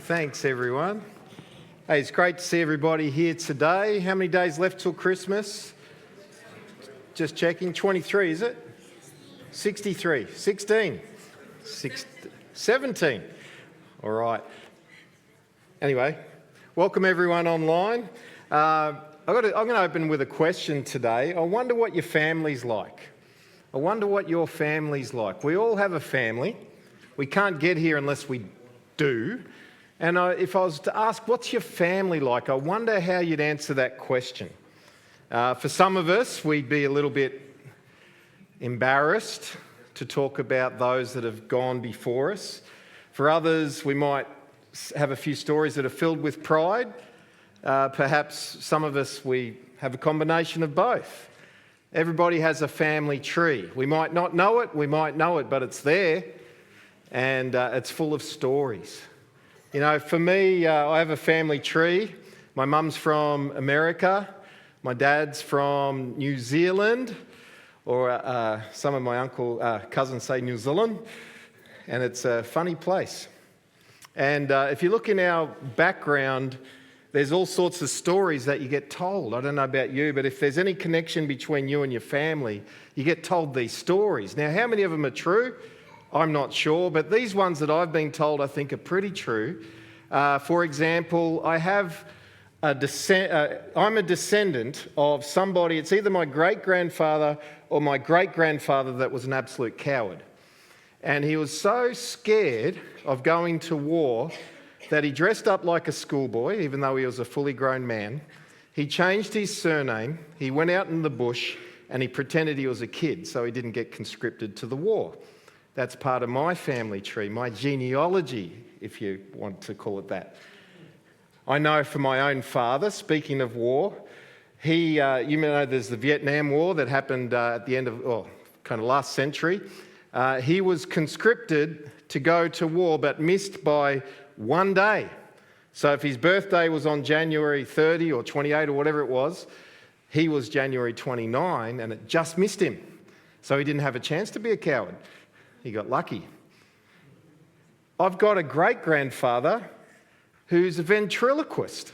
Thanks, everyone. Hey, it's great to see everybody here today. How many days left till Christmas? Just checking. 23, is it? 63, 16, 17. All right. Anyway, welcome everyone online. I'm going to open with a question today. I wonder what your family's like. I wonder what your family's like. We all have a family. We can't get here unless we do. And if I was to ask, what's your family like? I wonder how you'd answer that question. For some of us, we'd be a little bit embarrassed to talk about those that have gone before us. For others, we might have a few stories that are filled with pride. Perhaps some of us, we have a combination of both. Everybody has a family tree. We might not know it, we might know it, but it's there, and it's full of stories. You know, for me, I have a family tree. My mum's from America, my dad's from New Zealand, or some of my cousins say New Zealand, and it's a funny place. And if you look in our background, there's all sorts of stories that you get told. I don't know about you, but if there's any connection between you and your family, you get told these stories. Now, how many of them are true? I'm not sure, but these ones that I've been told I think are pretty true. For example, I'm a descendant of somebody, it's either my great-grandfather or my great-grandfather that was an absolute coward. And he was so scared of going to war that he dressed up like a schoolboy, even though he was a fully grown man. He changed his surname, he went out in the bush, and he pretended he was a kid so he didn't get conscripted to the war. That's part of my family tree, my genealogy, if you want to call it that. I know from my own father, speaking of war, you may know there's the Vietnam War that happened at the end of, kind of last century. He was conscripted to go to war, but missed by 1 day. So if his birthday was on January 30 or 28 or whatever it was, he was January 29 and it just missed him. So he didn't have a chance to be a coward. He got lucky. I've got a great-grandfather who's a ventriloquist,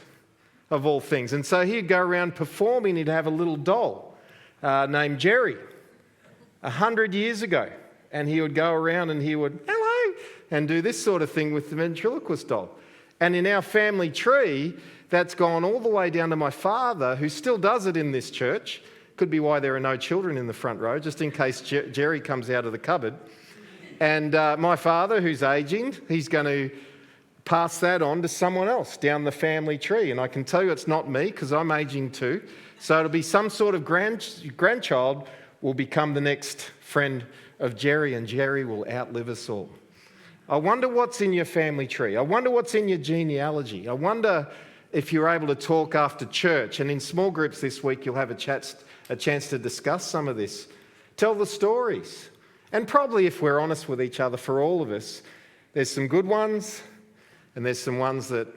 of all things. And so he'd go around performing. He'd have a little doll named Jerry 100 years ago. And he would go around and he would, hello, and do this sort of thing with the ventriloquist doll. And in our family tree, that's gone all the way down to my father, who still does it in this church. Could be why there are no children in the front row, just in case Jerry comes out of the cupboard. And my father, who's aging, he's going to pass that on to someone else down the family tree. And I can tell you it's not me, because I'm aging too. So it'll be some sort of grandchild will become the next friend of Jerry, and Jerry will outlive us all. I wonder what's in your family tree. I wonder what's in your genealogy. I wonder if you're able to talk after church. And in small groups this week, you'll have a chance to discuss some of this. Tell the stories. And probably, if we're honest with each other, for all of us, there's some good ones and there's some ones that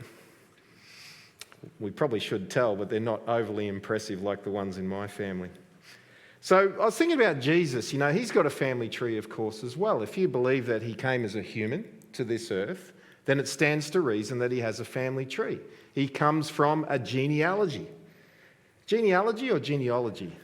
we probably should tell, but they're not overly impressive like the ones in my family. So I was thinking about Jesus. You know, he's got a family tree, of course, as well. If you believe that he came as a human to this earth, then it stands to reason that he has a family tree. He comes from a genealogy. Genealogy or genealogy?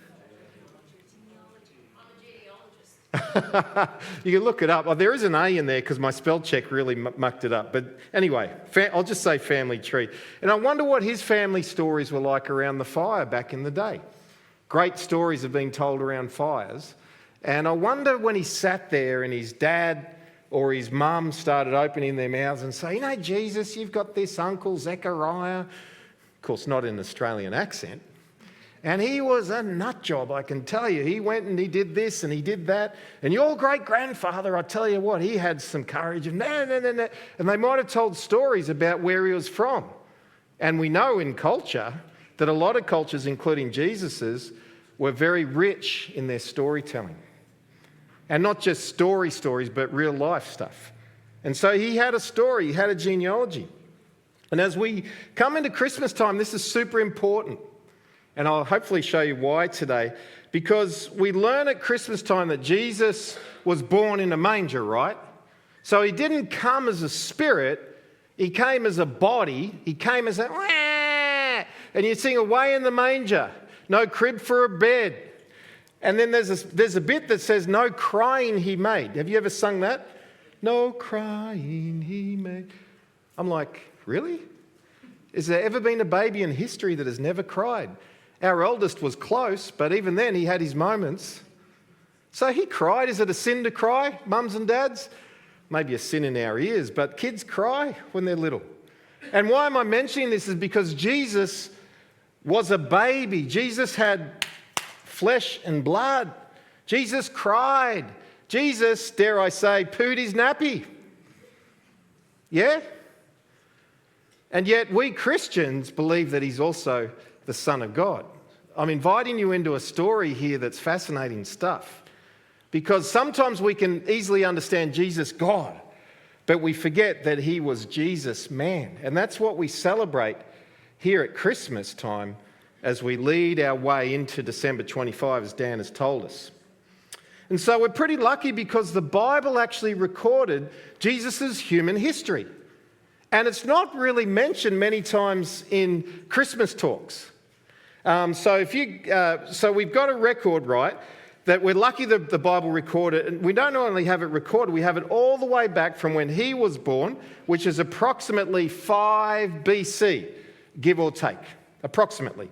You can look it up. Oh, there is an A in there because my spell check really mucked it up. But anyway, I'll just say family tree. And I wonder what his family stories were like around the fire back in the day. Great stories have been told around fires. And I wonder when he sat there and his dad or his mum started opening their mouths and saying, you know, Jesus, you've got this uncle Zechariah. Of course, not in an Australian accent. And he was a nut job, I can tell you. He went and he did this and he did that. And your great-grandfather, I tell you what, he had some courage. And and they might have told stories about where he was from. And we know in culture that a lot of cultures, including Jesus's, were very rich in their storytelling. And not just stories, but real life stuff. And so he had a story, he had a genealogy. And as we come into Christmas time, this is super important. And I'll hopefully show you why today. Because we learn at Christmas time that Jesus was born in a manger, right? So he didn't come as a spirit, He came as a body. He came as a... And you sing Away in the Manger, no crib for a bed. And then there's a bit that says, no crying he made. Have you ever sung that? No crying he made. I'm like, really? Has there ever been a baby in history that has never cried? Our eldest was close, but even then he had his moments. So he cried. Is it a sin to cry, mums and dads? Maybe a sin in our ears, but kids cry when they're little. And why am I mentioning this is because Jesus was a baby. Jesus had flesh and blood. Jesus cried. Jesus, dare I say, pooed his nappy. Yeah? And yet we Christians believe that he's also the Son of God. I'm inviting you into a story here that's fascinating stuff. Because sometimes we can easily understand Jesus God, but we forget that he was Jesus man. And that's what we celebrate here at Christmas time as we lead our way into December 25, as Dan has told us. And so we're pretty lucky because the Bible actually recorded Jesus' human history. And it's not really mentioned many times in Christmas talks. So we've got a record, right, that we're lucky that the Bible recorded. And we don't only have it recorded, we have it all the way back from when he was born, which is approximately 5 BC, give or take, approximately.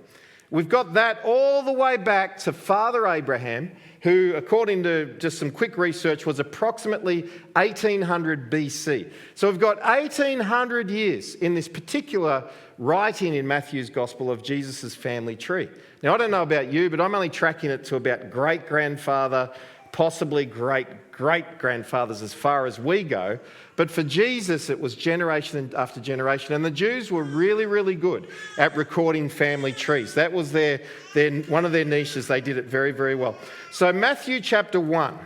We've got that all the way back to Father Abraham, who, according to just some quick research, was approximately 1800 BC. So we've got 1800 years in this particular writing in Matthew's Gospel of Jesus' family tree. Now, I don't know about you, but I'm only tracking it to about great-grandfather, possibly great-great-grandfathers as far as we go. But for Jesus, it was generation after generation. And the Jews were really, really good at recording family trees. That was one of their niches. They did it very, very well. So Matthew chapter 1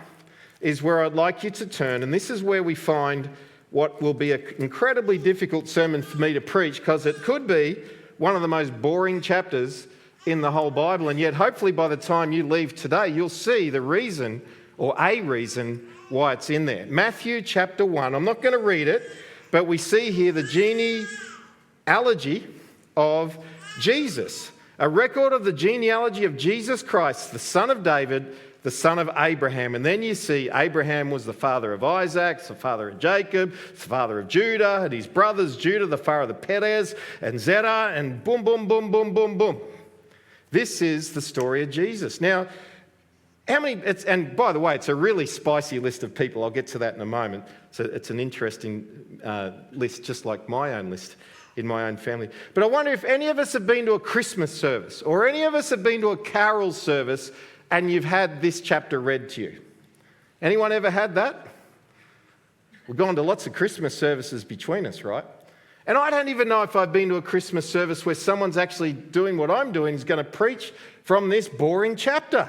is where I'd like you to turn. And this is where we find what will be an incredibly difficult sermon for me to preach, because it could be one of the most boring chapters in the whole Bible. And yet, hopefully, by the time you leave today, you'll see the reason, or a reason, why it's in there. Matthew chapter 1. I'm not going to read it, but we see here the genealogy of Jesus. A record of the genealogy of Jesus Christ, the son of David, the son of Abraham. And then you see Abraham was the father of Isaac, the father of Jacob, the father of Judah, and his brothers, Judah, the father of Perez, and Zerah, and boom, boom, boom, boom, boom, boom. This is the story of Jesus. Now, and by the way, it's a really spicy list of people. I'll get to that in a moment. So it's an interesting list, just like my own list in my own family. But I wonder if any of us have been to a Christmas service, or any of us have been to a carol service, and you've had this chapter read to you. Anyone ever had that? We've gone to lots of Christmas services between us, right? And I don't even know if I've been to a Christmas service where someone's actually doing what I'm doing, is going to preach from this boring chapter.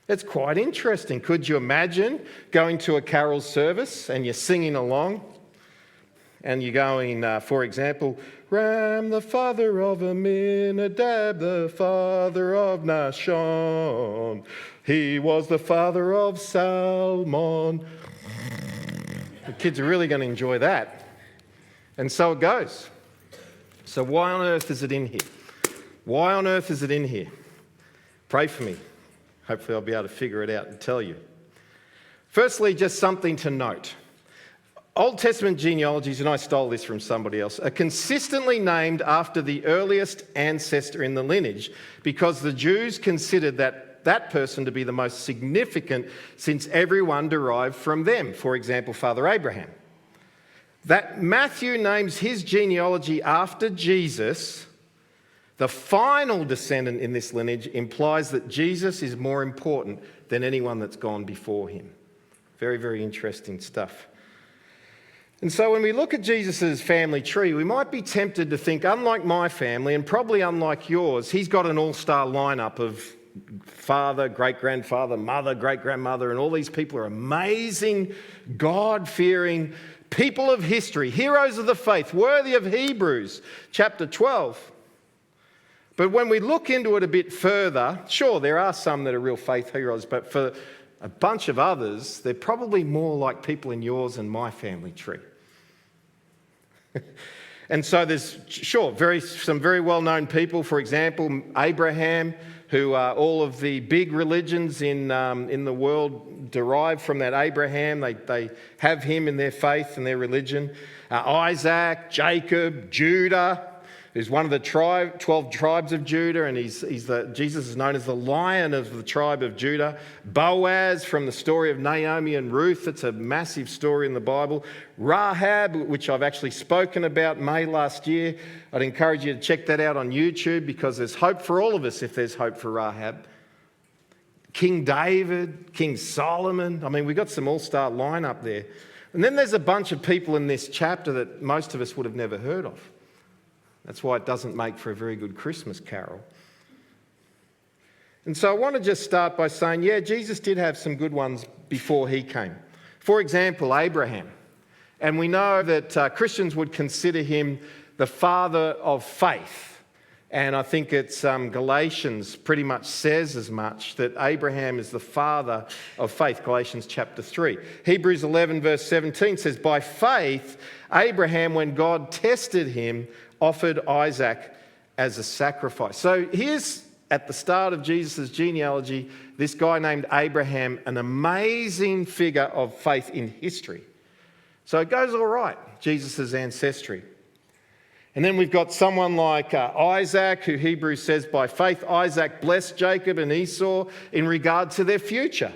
It's quite interesting. Could you imagine going to a carol service and you're singing along and you're going, for example, Ram, the father of Aminadab, the father of Nahshon. He was the father of Salmon. The kids are really going to enjoy that. And so it goes. So why on earth is it in here? Why on earth is it in here? Pray for me. Hopefully I'll be able to figure it out and tell you. Firstly, just something to note. Old Testament genealogies, and I stole this from somebody else, are consistently named after the earliest ancestor in the lineage because the Jews considered that person to be the most significant since everyone derived from them. For example, Father Abraham. That Matthew names his genealogy after Jesus, the final descendant in this lineage, implies that Jesus is more important than anyone that's gone before him. Very, very interesting stuff. And so when we look at Jesus' family tree, we might be tempted to think, unlike my family, and probably unlike yours, he's got an all-star lineup of father, great-grandfather, mother, great-grandmother, and all these people are amazing, God-fearing people of history, heroes of the faith, worthy of Hebrews chapter 12. But when we look into it a bit further, sure, there are some that are real faith heroes, but for a bunch of others, they're probably more like people in yours and my family tree. And so there's, some very well-known people, for example, Abraham, who all of the big religions in the world derive from that Abraham. They have him in their faith and their religion. Isaac, Jacob, Judah, who's one of the 12 tribes of Judah, and Jesus is known as the Lion of the tribe of Judah. Boaz, from the story of Naomi and Ruth, it's a massive story in the Bible. Rahab, which I've actually spoken about May last year. I'd encourage you to check that out on YouTube, because there's hope for all of us if there's hope for Rahab. King David, King Solomon. I mean, we've got some all-star lineup there. And then there's a bunch of people in this chapter that most of us would have never heard of. That's why it doesn't make for a very good Christmas carol. And so I want to just start by saying, Jesus did have some good ones before he came. For example, Abraham. And we know that Christians would consider him the father of faith. And I think it's Galatians pretty much says as much, that Abraham is the father of faith, Galatians chapter 3. Hebrews 11 verse 17 says, by faith, Abraham, when God tested him, offered Isaac as a sacrifice. So here's, at the start of Jesus' genealogy, this guy named Abraham, an amazing figure of faith in history. So it goes all right, Jesus' ancestry. And then we've got someone like Isaac, who Hebrews says by faith Isaac blessed Jacob and Esau in regard to their future.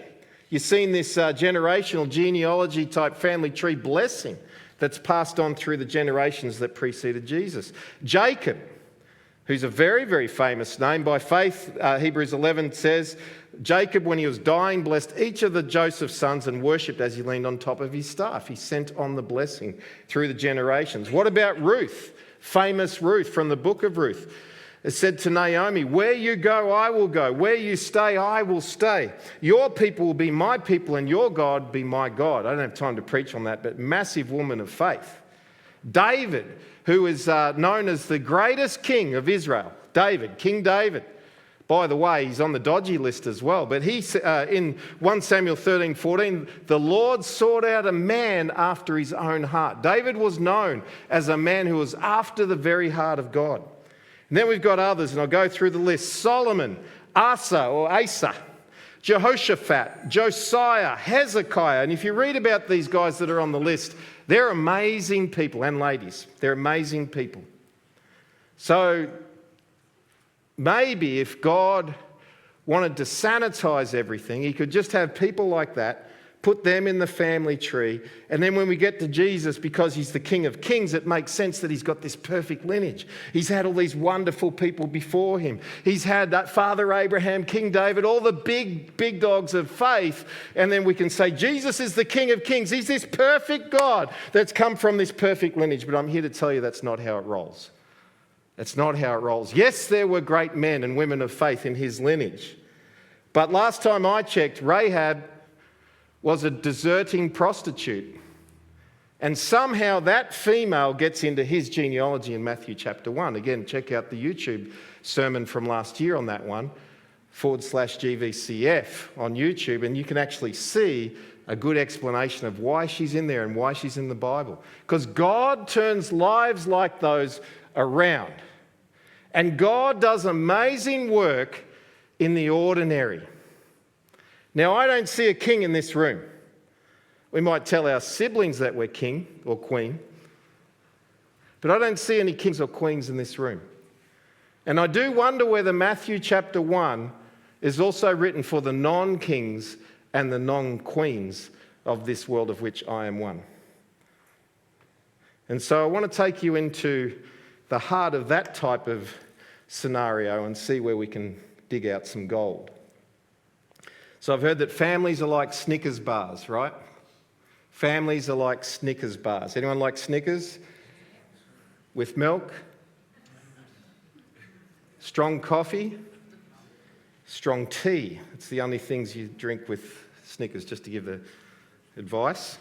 You've seen this generational genealogy type family tree blessing that's passed on through the generations that preceded Jesus. Jacob, who's a very, very famous name. By faith, Hebrews 11 says, Jacob, when he was dying, blessed each of the Joseph's sons and worshipped as he leaned on top of his staff. He sent on the blessing through the generations. What about Ruth? Famous Ruth from the book of Ruth. It said to Naomi, where you go, I will go. Where you stay, I will stay. Your people will be my people and your God be my God. I don't have time to preach on that, but massive woman of faith. David, who is known as the greatest king of Israel. King David. By the way, he's on the dodgy list as well. But he, in 1 Samuel 13:14, the Lord sought out a man after his own heart. David was known as a man who was after the very heart of God. And then we've got others, and I'll go through the list. Solomon, Asa, Jehoshaphat, Josiah, Hezekiah. And if you read about these guys that are on the list, they're amazing people, and ladies. They're amazing people. So maybe if God wanted to sanitize everything, he could just have people like that, put them in the family tree, and then when we get to Jesus, because he's the King of Kings, it makes sense that he's got this perfect lineage. He's had all these wonderful people before him. He's had that Father Abraham, King David, all the big dogs of faith, and then we can say Jesus is the King of Kings. He's this perfect God that's come from this perfect lineage, but I'm here to tell you that's not how it rolls. That's not how it rolls. Yes, there were great men and women of faith in his lineage, but last time I checked, Rahab was a deserting prostitute. And somehow that female gets into his genealogy in Matthew chapter 1. Again, check out the YouTube sermon from last year on that one, /GVCF on YouTube, and you can actually see a good explanation of why she's in there and why she's in the Bible. Because God turns lives like those around. And God does amazing work in the ordinary. Now, I don't see a king in this room. We might tell our siblings that we're king or queen, but I don't see any kings or queens in this room. And I do wonder whether Matthew chapter 1 is also written for the non-kings and the non-queens of this world of which I am one. And so I want to take you into the heart of that type of scenario and see where we can dig out some gold. So I've heard that families are like Snickers bars, right? Families are like Snickers bars. Anyone like Snickers? With milk? Strong coffee? Strong tea. It's the only things you drink with Snickers, just to give the advice.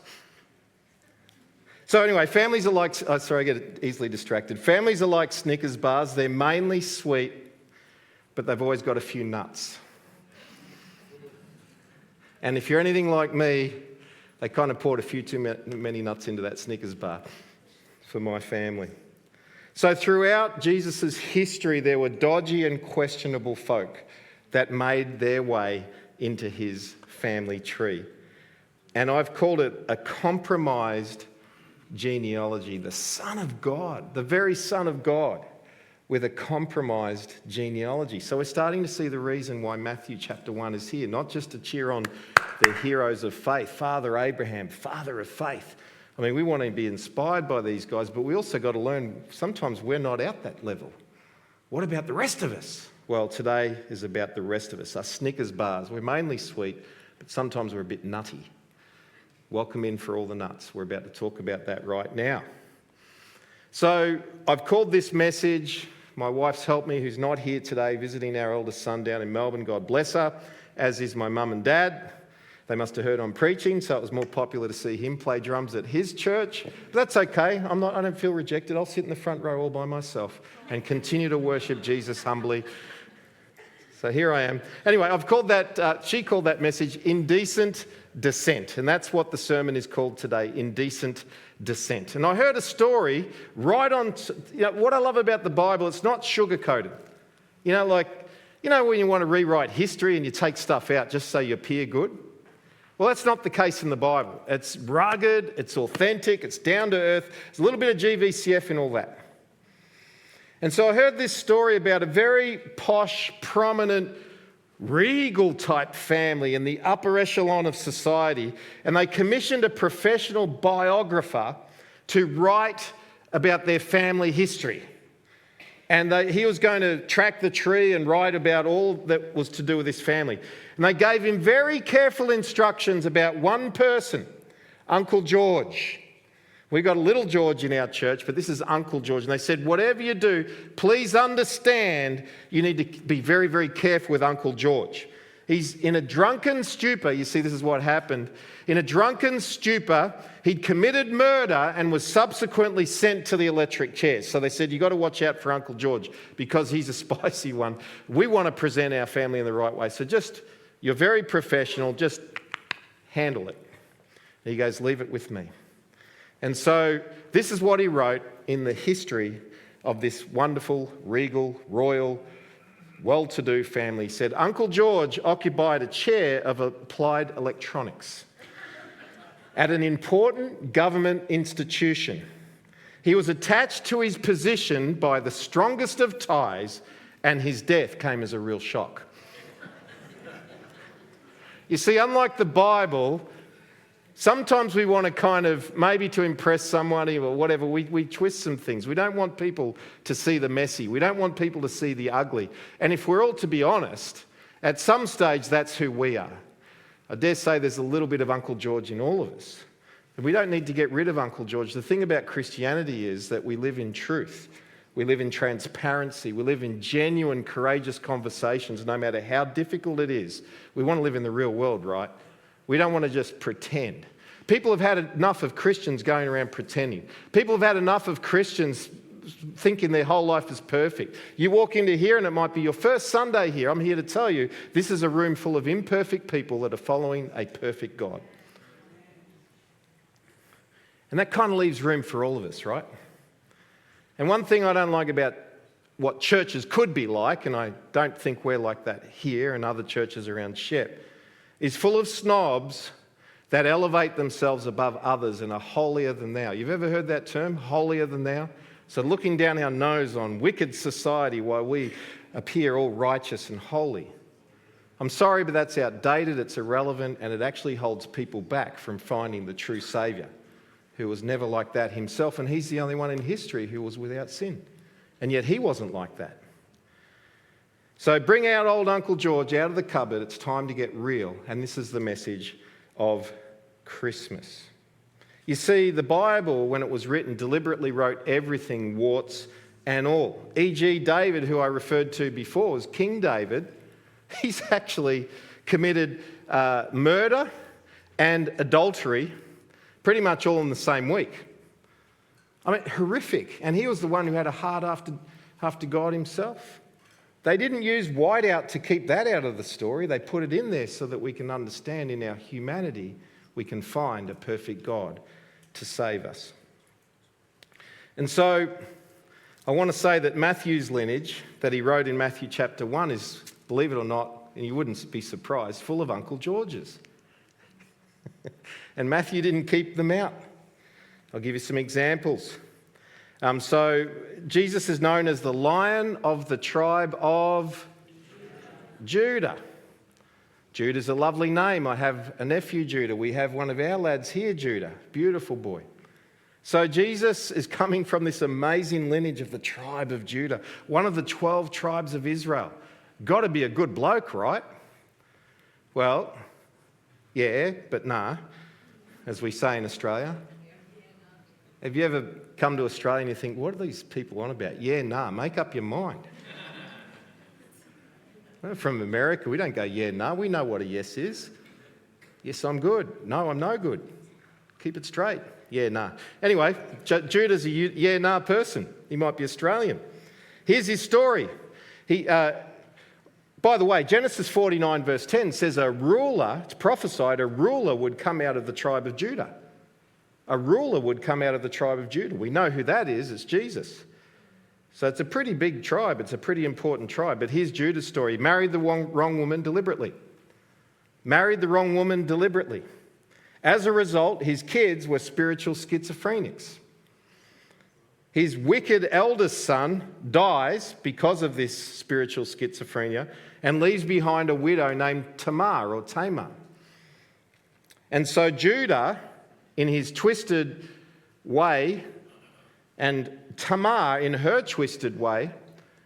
So anyway, families are like... Oh, sorry, I get easily distracted. Families are like Snickers bars. They're mainly sweet, but they've always got a few nuts. And if you're anything like me, they kind of poured a few too many nuts into that Snickers bar. for my family. So throughout Jesus' history, there were dodgy and questionable folk that made their way into his family tree. And I've called it a compromised genealogy, the Son of God, the very Son of God, with a compromised genealogy. So we're starting to see the reason why Matthew chapter 1 is here, not just to cheer on the heroes of faith, Father Abraham, father of faith. I mean, we want to be inspired by these guys, but we also got to learn sometimes we're not at that level. What about the rest of us? Well, today is about the rest of us, us Snickers bars. We're mainly sweet, but sometimes we're a bit nutty. Welcome in for all the nuts. We're about to talk about that right now. So I've called this message, my wife's helped me, who's not here today, visiting our eldest son down in Melbourne, God bless her, as is my mum and dad. They must have heard I'm preaching, so it was more popular to see him play drums at his church. But that's okay. I don't feel rejected. I'll sit in the front row all by myself and continue to worship Jesus humbly. So here I am. Anyway, she called that message Indecent Descent, and that's what the sermon is called today, Indecent Descent. And I heard a story right on, what I love about the Bible, it's not sugar-coated. When you want to rewrite history and you take stuff out just so you appear good? Well, that's not the case in the Bible. It's rugged, it's authentic, it's down to earth, there's a little bit of GVCF in all that. And so I heard this story about a very posh, prominent, regal type family in the upper echelon of society, and they commissioned a professional biographer to write about their family history. And he was going to track the tree and write about all that was to do with his family. And they gave him very careful instructions about one person, Uncle George. We've got a little George in our church, but this is Uncle George. And they said, whatever you do, please understand you need to be very, very careful with Uncle George. He's in a drunken stupor. You see, this is what happened. In a drunken stupor, he'd committed murder and was subsequently sent to the electric chair. So they said, you've got to watch out for Uncle George because he's a spicy one. We want to present our family in the right way. So you're very professional, just handle it. And he goes, leave it with me. And so this is what he wrote in the history of this wonderful, regal, royal, well-to-do family. He said, Uncle George occupied a chair of applied electronics at an important government institution. He was attached to his position by the strongest of ties, and his death came as a real shock. You see, unlike the Bible, sometimes we want to kind of, maybe to impress somebody or whatever, we twist some things. We don't want people to see the messy. We don't want people to see the ugly. And if we're all to be honest, at some stage, that's who we are. I dare say there's a little bit of Uncle George in all of us. We don't need to get rid of Uncle George. The thing about Christianity is that we live in truth. We live in transparency. We live in genuine, courageous conversations, no matter how difficult it is. We want to live in the real world, right? We don't want to just pretend. People have had enough of Christians going around pretending. People have had enough of Christians thinking their whole life is perfect. You walk into here and it might be your first Sunday here. I'm here to tell you, this is a room full of imperfect people that are following a perfect God. And that kind of leaves room for all of us, right? And one thing I don't like about what churches could be like, and I don't think we're like that here and other churches around Shep, is full of snobs that elevate themselves above others and are holier than thou. You've ever heard that term, holier than thou? So looking down our nose on wicked society while we appear all righteous and holy. I'm sorry, but that's outdated, it's irrelevant, and it actually holds people back from finding the true Saviour, who was never like that himself, and he's the only one in history who was without sin. And yet he wasn't like that. So bring out old Uncle George out of the cupboard. It's time to get real. And this is the message of Christmas. You see, the Bible, when it was written, deliberately wrote everything, warts and all. E.g. David, who I referred to before, was King David. He's actually committed murder and adultery pretty much all in the same week. I mean, horrific. And he was the one who had a heart after God himself. They didn't use whiteout to keep that out of the story. They put it in there so that we can understand in our humanity we can find a perfect God to save us. And so I want to say that Matthew's lineage that he wrote in Matthew chapter 1 is, believe it or not, and you wouldn't be surprised, full of Uncle Georges. And Matthew didn't keep them out. I'll give you some examples. So Jesus is known as the Lion of the tribe of Judah. Judah's a lovely name. I have a nephew, Judah. We have one of our lads here, Judah. Beautiful boy. So Jesus is coming from this amazing lineage of the tribe of Judah, one of the 12 tribes of Israel. Got to be a good bloke, right? Well, yeah, but nah, as we say in Australia. Have you ever come to Australia and you think, what are these people on about? Yeah, nah, make up your mind. We're from America, we don't go, yeah, nah, we know what a yes is. Yes, I'm good. No, I'm no good. Keep it straight. Yeah, nah. Anyway, Judah's a yeah, nah person. He might be Australian. Here's his story. By the way, Genesis 49 verse 10 says it's prophesied a ruler would come out of the tribe of Judah. A ruler would come out of the tribe of Judah. We know who that is. It's Jesus. So it's a pretty big tribe. It's a pretty important tribe. But here's Judah's story. He married the wrong woman deliberately. Married the wrong woman deliberately. As a result, his kids were spiritual schizophrenics. His wicked eldest son dies because of this spiritual schizophrenia and leaves behind a widow named Tamar. And so Judah, in his twisted way, and Tamar, in her twisted way,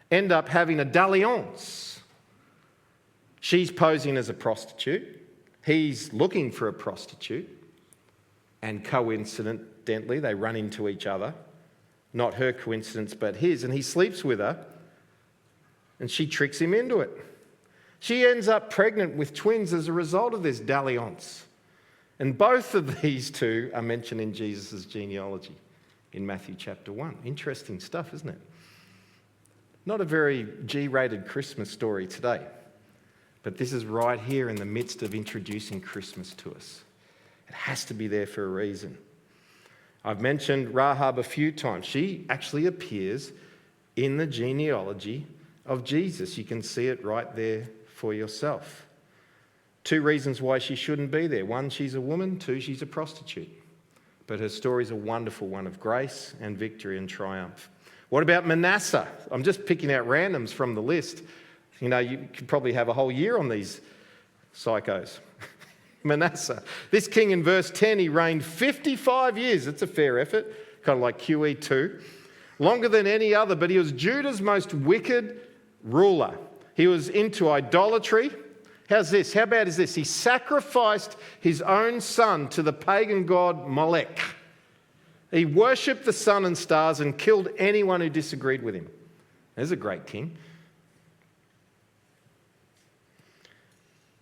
end up having a dalliance. She's posing as a prostitute. He's looking for a prostitute. And coincidentally, they run into each other. Not her coincidence, but his. And he sleeps with her. And she tricks him into it. She ends up pregnant with twins as a result of this dalliance. And both of these two are mentioned in Jesus' genealogy in Matthew chapter 1. Interesting stuff, isn't it? Not a very G-rated Christmas story today, but this is right here in the midst of introducing Christmas to us. It has to be there for a reason. I've mentioned Rahab a few times. She actually appears in the genealogy of Jesus. You can see it right there for yourself. 2 reasons why she shouldn't be there. 1, she's a woman. 2, she's a prostitute. But her story's a wonderful one of grace and victory and triumph. What about Manasseh? I'm just picking out randoms from the list. You know, you could probably have a whole year on these psychos. Manasseh. This king in verse 10, he reigned 55 years. It's a fair effort, kind of like QE2. Longer than any other, but he was Judah's most wicked ruler. He was into idolatry. How's this? How bad is this? He sacrificed his own son to the pagan god Molech. He worshipped the sun and stars and killed anyone who disagreed with him. There's a great king.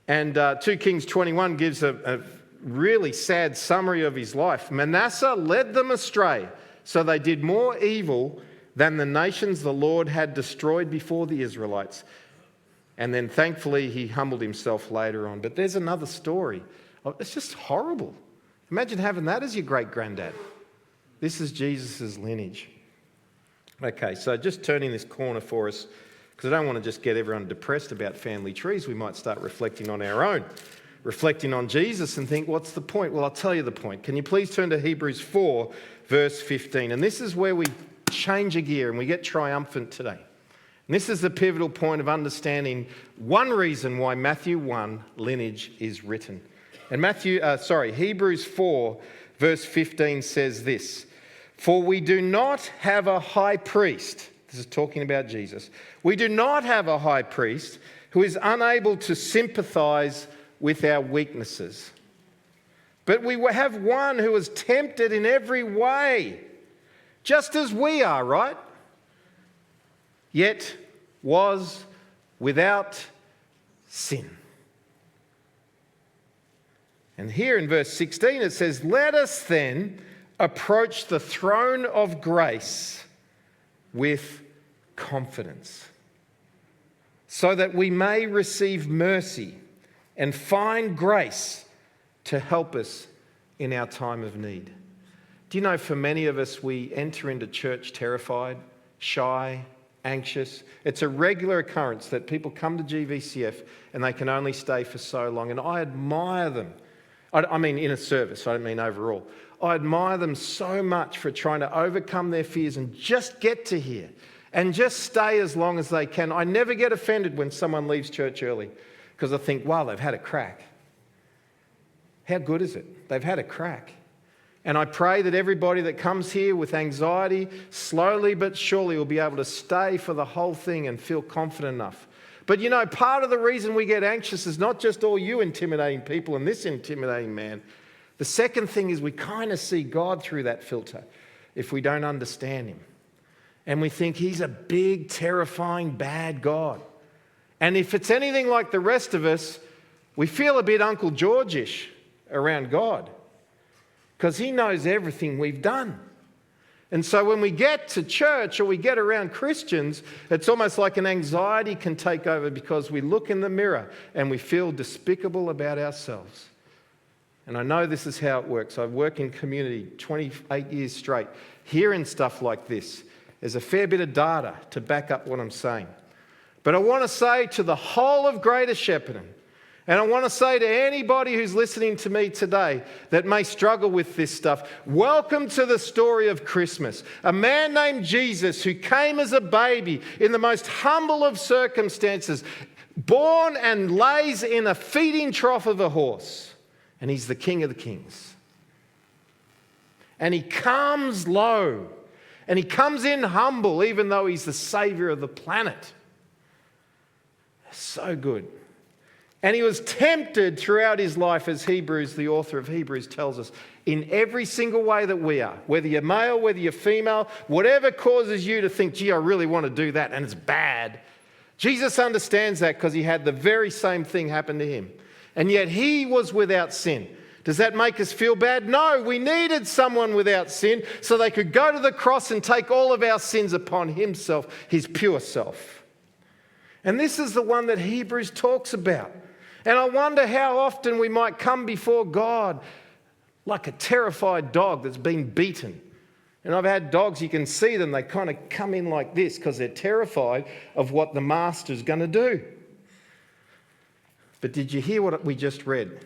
And 2 Kings 21 gives a really sad summary of his life. Manasseh led them astray, so they did more evil than the nations the Lord had destroyed before the Israelites. And then thankfully he humbled himself later on. But there's another story. It's just horrible. Imagine having that as your great-granddad. This is Jesus' lineage. Okay, so just turning this corner for us, because I don't want to just get everyone depressed about family trees. We might start reflecting on our own, reflecting on Jesus and think, what's the point? Well, I'll tell you the point. Can you please turn to Hebrews 4, verse 15? And this is where we change a gear and we get triumphant today. And this is the pivotal point of understanding one reason why Matthew 1 lineage is written. And Hebrews 4 verse 15 says this, "For we do not have a high priest," this is talking about Jesus, "we do not have a high priest who is unable to sympathize with our weaknesses. But we have one who is tempted in every way, just as we are," right? "Yet was without sin." And here in verse 16 it says, "Let us then approach the throne of grace with confidence, so that we may receive mercy and find grace to help us in our time of need." Do you know, for many of us, we enter into church terrified, shy, anxious. It's a regular occurrence that people come to GVCF and they can only stay for so long. And I admire them. I mean, in a service, I don't mean overall. I admire them so much for trying to overcome their fears and just get to here and just stay as long as they can. I never get offended when someone leaves church early because I think, wow, they've had a crack. How good is it? They've had a crack. And I pray that everybody that comes here with anxiety, slowly but surely will be able to stay for the whole thing and feel confident enough. But you know, part of the reason we get anxious is not just all you intimidating people and this intimidating man. The second thing is we kind of see God through that filter if we don't understand him. And we think he's a big, terrifying, bad God. And if it's anything like the rest of us, we feel a bit Uncle George-ish around God because he knows everything we've done. And so when we get to church or we get around Christians, it's almost like an anxiety can take over because we look in the mirror and we feel despicable about ourselves. And I know this is how it works. I've worked in community 28 years straight. Hearing stuff like this, there's a fair bit of data to back up what I'm saying. But I want to say to the whole of Greater Shepparton, and I want to say to anybody who's listening to me today that may struggle with this stuff, welcome to the story of Christmas. A man named Jesus who came as a baby in the most humble of circumstances, born and lays in a feeding trough of a horse. And he's the King of the Kings. And he comes low. And he comes in humble, even though he's the Saviour of the planet. So good. And he was tempted throughout his life, as Hebrews, the author of Hebrews, tells us, in every single way that we are. Whether you're male, whether you're female, whatever causes you to think, gee, I really want to do that, and it's bad. Jesus understands that because he had the very same thing happen to him. And yet he was without sin. Does that make us feel bad? No, we needed someone without sin so they could go to the cross and take all of our sins upon himself, his pure self. And this is the one that Hebrews talks about. And I wonder how often we might come before God like a terrified dog that's been beaten. And I've had dogs, you can see them, they kind of come in like this because they're terrified of what the master's going to do. But did you hear what we just read?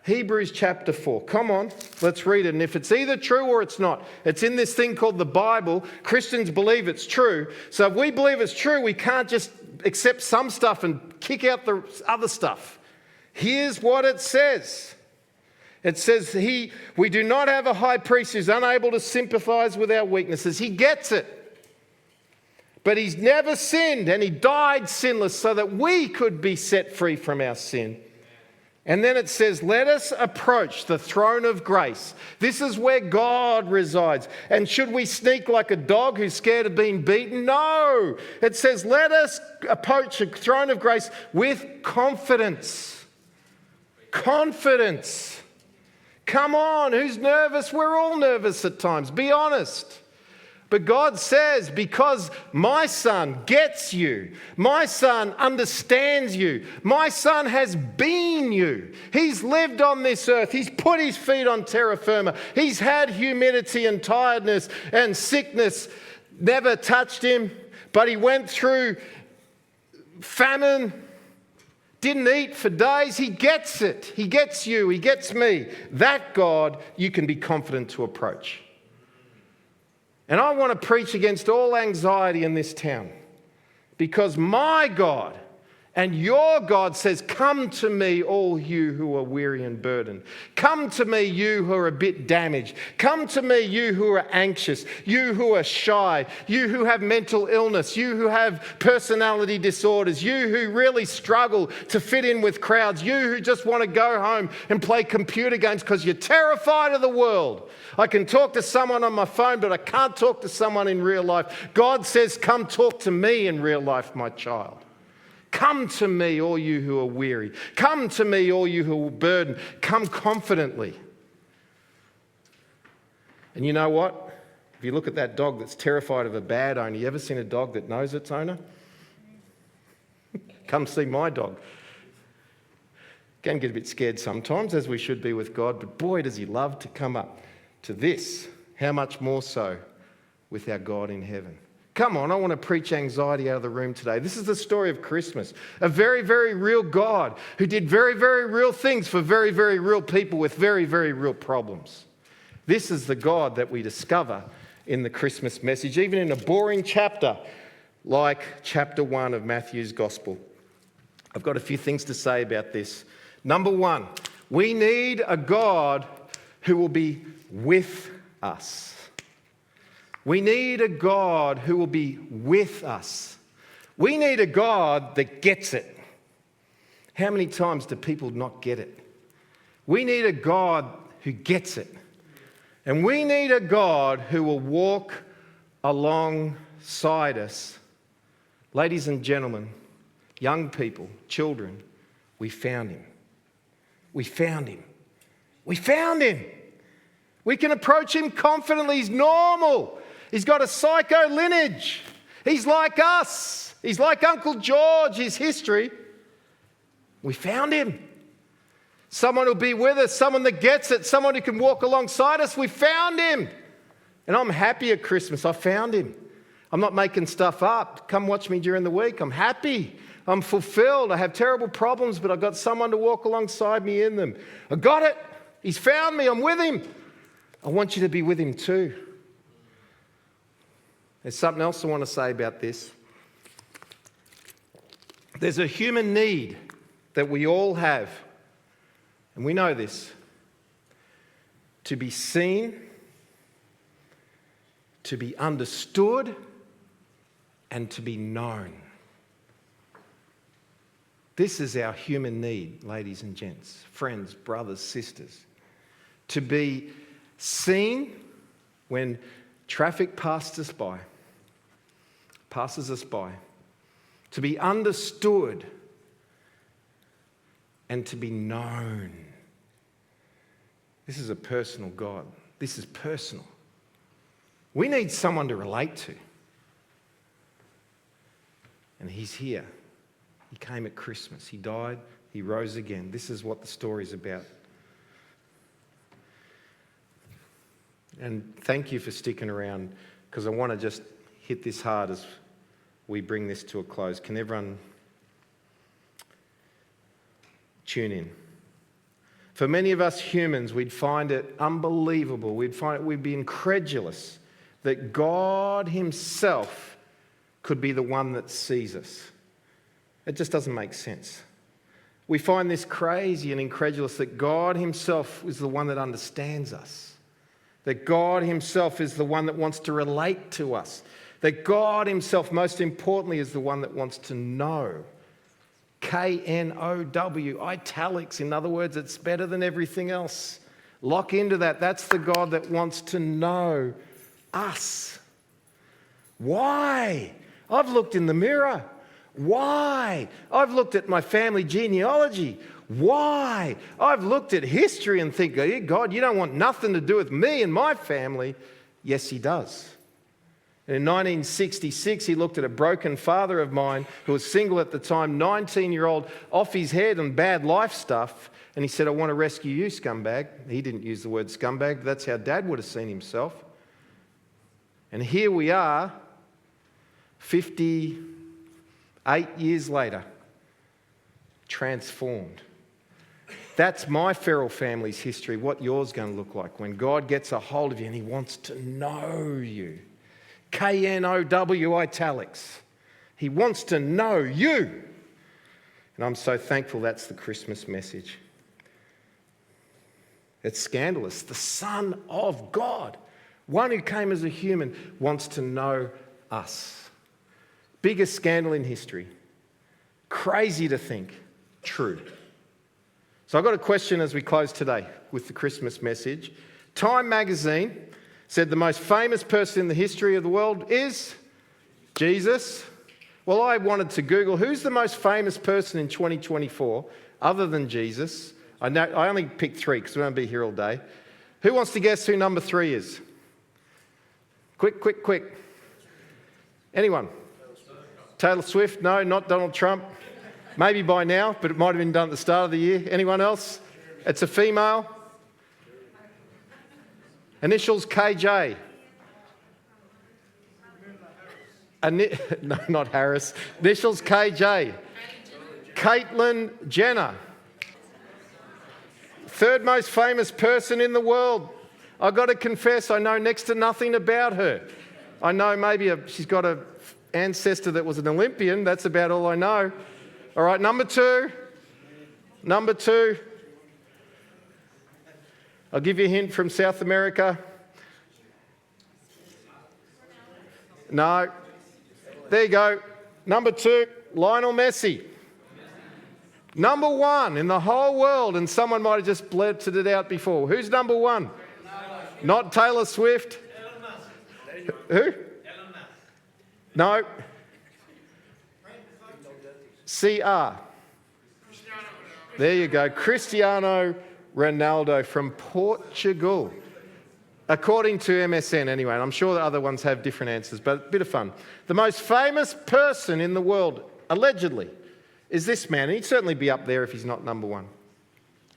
Hebrews chapter 4. Come on, let's read it. And if it's either true or it's not, it's in this thing called the Bible. Christians believe it's true. So if we believe it's true, we can't just accept some stuff and kick out the other stuff. Here's what it says. It says, we do not have a high priest who's unable to sympathize with our weaknesses. He gets it. But he's never sinned, and he died sinless so that we could be set free from our sin. And then it says, let us approach the throne of grace. This is where God resides. And should we sneak like a dog who's scared of being beaten? No. It says, let us approach the throne of grace with confidence. Confidence. Come on, who's nervous? We're all nervous at times. Be honest. But God says, because my son gets you, my son understands you, my son has been you. He's lived on this earth. He's put his feet on terra firma. He's had humidity and tiredness and sickness. Never touched him, but he went through famine, didn't eat for days. He gets it. He gets you. He gets me. That God you can be confident to approach. And I want to preach against all anxiety in this town because my God and your God says, come to me, all you who are weary and burdened. Come to me, you who are a bit damaged. Come to me, you who are anxious, you who are shy, you who have mental illness, you who have personality disorders, you who really struggle to fit in with crowds, you who just want to go home and play computer games because you're terrified of the world. I can talk to someone on my phone, but I can't talk to someone in real life. God says, come talk to me in real life, my child. Come to me, all you who are weary. Come to me, all you who are burdened. Come confidently. And you know what? If you look at that dog that's terrified of a bad owner, you ever seen a dog that knows its owner? Come see my dog. Can get a bit scared sometimes, as we should be with God, but boy, does he love to come up to this how much more so with our God in heaven? Come on, I want to preach anxiety out of the room today. This is the story of Christmas. A very, very real God who did very, very real things for very, very real people with very, very real problems. This is the God that we discover in the Christmas message, even in a boring chapter like chapter 1 of Matthew's Gospel. I've got a few things to say about this. Number one, we need a God who will be with us. We need a God who will be with us. We need a God that gets it. How many times do people not get it? We need a God who gets it. And we need a God who will walk alongside us. Ladies and gentlemen, young people, children, we found him. We found him. We found him. We can approach him confidently. He's normal. He's got a psycho lineage. He's like us. He's like Uncle George, his history. We found him. Someone who'll be with us, someone that gets it, someone who can walk alongside us. We found him. And I'm happy at Christmas. I found him. I'm not making stuff up. Come watch me during the week. I'm happy. I'm fulfilled. I have terrible problems, but I've got someone to walk alongside me in them. I got it. He's found me. I'm with him. I want you to be with him too. There's something else I want to say about this. There's a human need that we all have, and we know this, to be seen, to be understood, and to be known. This is our human need, ladies and gents, friends, brothers, sisters. To be seen when traffic passes us by. To be understood and to be known. This is a personal God. This is personal. We need someone to relate to. And he's here. He came at Christmas. He died. He rose again. This is what the story's about. And thank you for sticking around, because I want to just hit this hard as we bring this to a close. Can everyone tune in? For many of us humans, we'd find it unbelievable. We'd be incredulous that God himself could be the one that sees us. It just doesn't make sense. We find this crazy and incredulous that God himself is the one that understands us. That God himself is the one that wants to relate to us. That God himself, most importantly, is the one that wants to know. K-N-O-W, italics. In other words, it's better than everything else. Lock into that. That's the God that wants to know us. Why? I've looked in the mirror. Why? I've looked at my family genealogy. Why? I've looked at history and think, God, you don't want nothing to do with me and my family. Yes, he does. In 1966, he looked at a broken father of mine who was single at the time, 19-year-old, off his head and bad life stuff, and he said, I want to rescue you, scumbag. He didn't use the word scumbag, but that's how Dad would have seen himself. And here we are, 58 years later, transformed. That's my feral family's history, what yours going to look like when God gets a hold of you and he wants to know you. K-N-O-W, italics. He wants to know you. And I'm so thankful that's the Christmas message. It's scandalous. The Son of God, one who came as a human, wants to know us. Biggest scandal in history. Crazy to think. True. So I've got a question as we close today with the Christmas message. Time magazine said the most famous person in the history of the world is Jesus. Well, I wanted to Google who's the most famous person in 2024 other than Jesus. I only picked 3 because we won't be here all day. Who wants to guess who number 3 is? Quick. Anyone? Taylor Swift? No, not Donald Trump. Maybe by now, but it might have been done at the start of the year. Anyone else? It's a female. Initials KJ. No, not Harris. Initials KJ. Caitlyn Jenner. Third most famous person in the world. I've got to confess, I know next to nothing about her. I know maybe she's got an ancestor that was an Olympian. That's about all I know. All right, number two. I'll give you a hint from South America. No. There you go. Number two, Lionel Messi. Number one in the whole world, and someone might have just blurted it out before. Who's number one? Not Taylor Swift. Who? No. CR. There you go. Cristiano Ronaldo from Portugal. According to MSN anyway, and I'm sure the other ones have different answers, but a bit of fun. The most famous person in the world, allegedly, is this man, and he'd certainly be up there if he's not number one.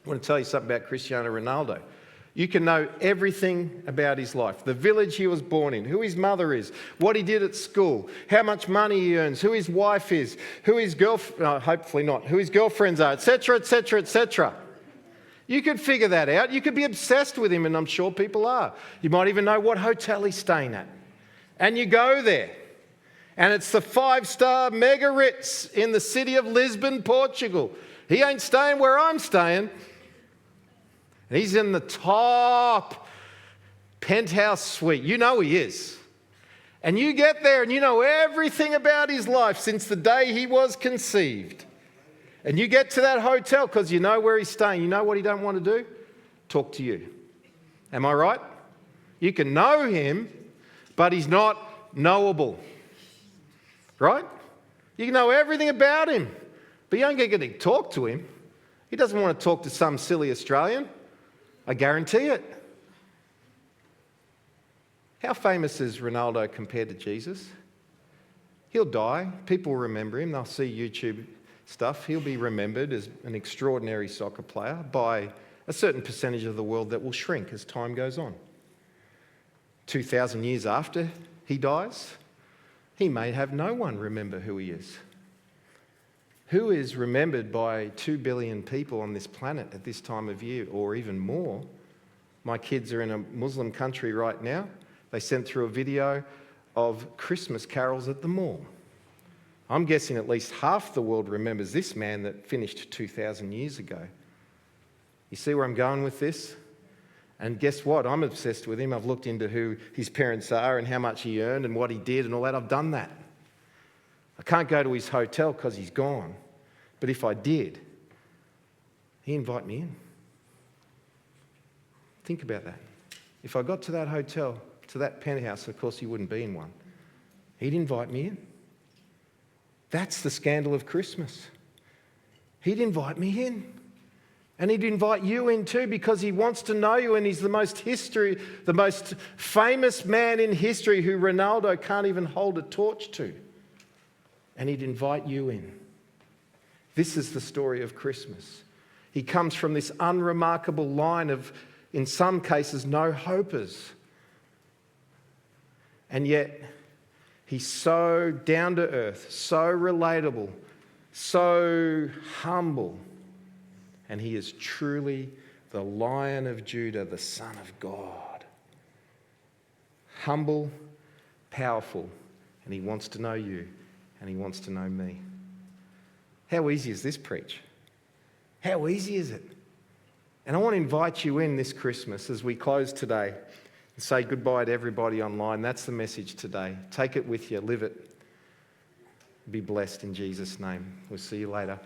I want to tell you something about Cristiano Ronaldo. You can know everything about his life. The village he was born in, who his mother is, what he did at school, how much money he earns, who his wife is, who his hopefully not, who his girlfriends are, etc., etc., etc. You could figure that out. You could be obsessed with him, and I'm sure people are. You might even know what hotel he's staying at. And you go there, and it's the 5-star Mega Ritz in the city of Lisbon, Portugal. He ain't staying where I'm staying. He's in the top penthouse suite. You know he is. And you get there and you know everything about his life since the day he was conceived. And you get to that hotel because you know where he's staying. You know what he don't want to do? Talk to you. Am I right? You can know him, but he's not knowable. Right? You can know everything about him, but you don't get to talk to him. He doesn't want to talk to some silly Australian. I guarantee it. How famous is Ronaldo compared to Jesus? He'll die. People will remember him. They'll see YouTube stuff. He'll be remembered as an extraordinary soccer player by a certain percentage of the world that will shrink as time goes on. 2,000 years after he dies, he may have no one remember who he is. Who is remembered by 2 billion people on this planet at this time of year, or even more? My kids are in a Muslim country right now. They sent through a video of Christmas carols at the mall. I'm guessing at least half the world remembers this man that finished 2,000 years ago. You see where I'm going with this? And guess what? I'm obsessed with him. I've looked into who his parents are and how much he earned and what he did and all that. I've done that. I can't go to his hotel because he's gone. But if I did, he'd invite me in. Think about that. If I got to that hotel, to that penthouse, of course he wouldn't be in one, he'd invite me in. That's the scandal of Christmas. He'd invite me in. And he'd invite you in too because he wants to know you, and he's the most famous man in history who Ronaldo can't even hold a torch to. And he'd invite you in. This is the story of Christmas. He comes from this unremarkable line of, in some cases, no-hopers. And yet, he's so down to earth, so relatable, so humble. And he is truly the Lion of Judah, the Son of God. Humble, powerful, and he wants to know you, and he wants to know me. How easy is this preach? How easy is it? And I want to invite you in this Christmas as we close today and say goodbye to everybody online. That's the message today. Take it with you, live it. Be blessed in Jesus' name. We'll see you later.